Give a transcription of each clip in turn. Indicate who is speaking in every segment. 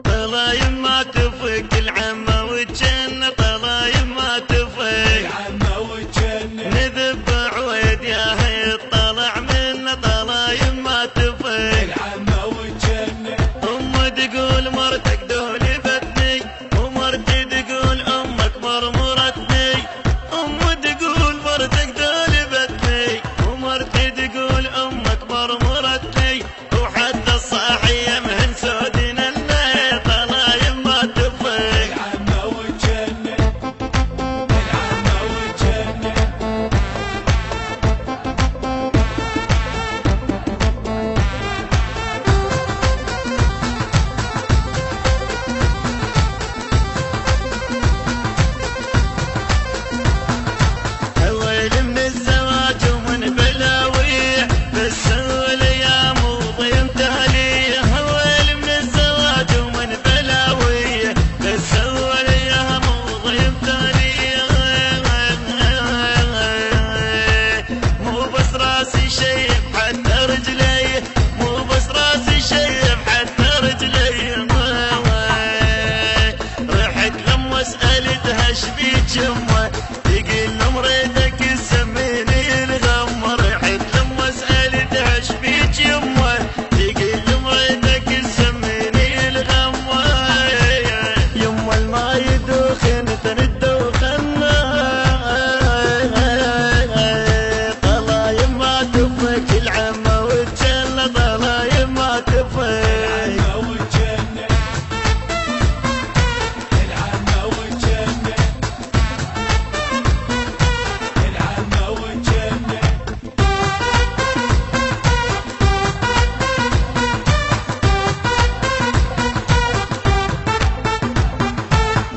Speaker 1: طلايم ما تفك العمة والجنة، طلايم ما تفك
Speaker 2: العمة والجنة،
Speaker 1: نذب عويد يا هي طلع منا، طلايم ما تفك
Speaker 2: العمة والجنة.
Speaker 1: تقول مرتك دولبتني، ومرتي تقول امك مرمرتني، تقول مرتك دولبتني، ومرتي تقول امك مرمرتني، وحتى الصاحية مهن سودنا الليل، طلايم ما تفك
Speaker 2: العمة والجنة، العمة والجنة.
Speaker 1: ويل من الزواج ومن بلاويه، بس الايام وضيم تهليه، ويل من الزواج ومن بلاويه، بس الايام وضيم تهليه، مو بس راسي شيب حتى رجليه، مو بس راسي شيب حتى رجليه، رحت لما سألتها ايش بيك يمه، تقول مريدك تسميني الغم، رحت لما سألتها ايش بيك يمه، تقول مريدك تسميني الغم، يمه الماي يدوخن تندوخن، طلايم ما تفك العمة والجنة، طلايم ما تفك
Speaker 2: العمة والجنة، العمة والجنة، العمة والجنة.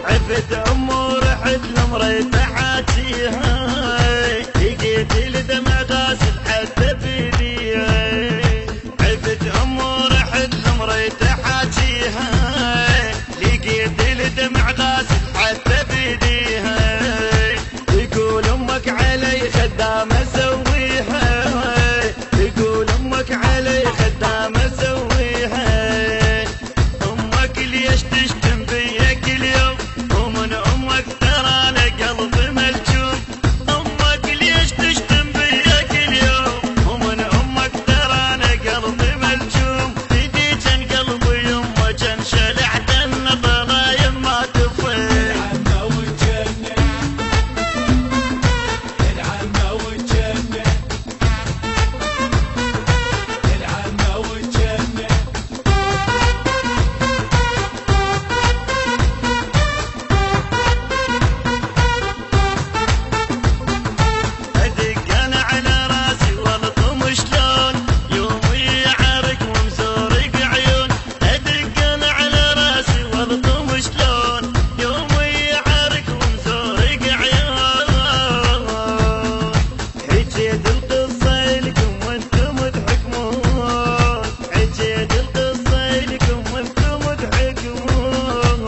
Speaker 1: عفت ورحت لمريت حاجيها، لقيت الدمع غاسل حتى بيديها، عفت ورحت لمريت حاجيها، لقيت الدمع غاسل حتى بيديها، تقول امك علي خدامة سويها، تقول امك علي خدامة سويها، امك ليش تشتم بيا كل يوم، ومن امك ترى انا قلبي ملجوم، امك ليش تشتم بيا كل يوم، ومن امك ترى انا قلبي ملجوم، بدي كان قلبي يمه كان شلع دنا، طلايم ما تفك
Speaker 2: العمة والجنة، العمة والجنة، العمة والجنة.
Speaker 1: ادق انا على راسي والطم شلون، يومي يعرق ومزورق عيون، ادق انا على راسي والطم شلون، يومي يعرق ومزورق عيون، حجيت القصة لكم وانتم تحكمون، حجيت القصة لكم وانتم تحكمون،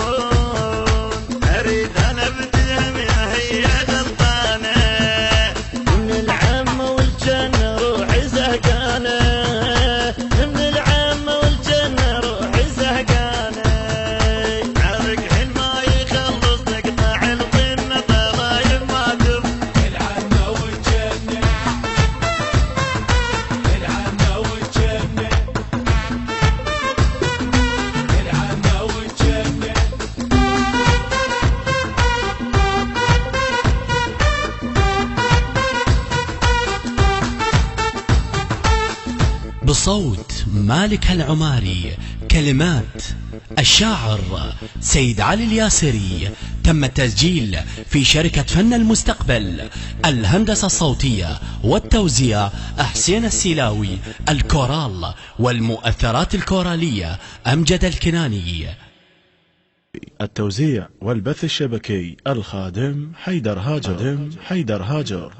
Speaker 1: اريد انا بتهم يا هي غلطانه، من العمة والجنة روحي زهقانة، من العمة والجنة روحي زهقانة، عرق حين ما يخلص نقطع الطنة، طلايم ما تفك
Speaker 2: العمة والجنة، العمة والجنة، العمة والجنة.
Speaker 3: بصوت مالك العماري، كلمات الشاعر سيد علي الياسري، تم التسجيل في شركة فن المستقبل، الهندسة الصوتية والتوزيع حسين السلاوي، الكورال والمؤثرات الكورالية أمجد الكناني،
Speaker 4: التوزيع والبث الشبكي الخادم حيدر هاجر.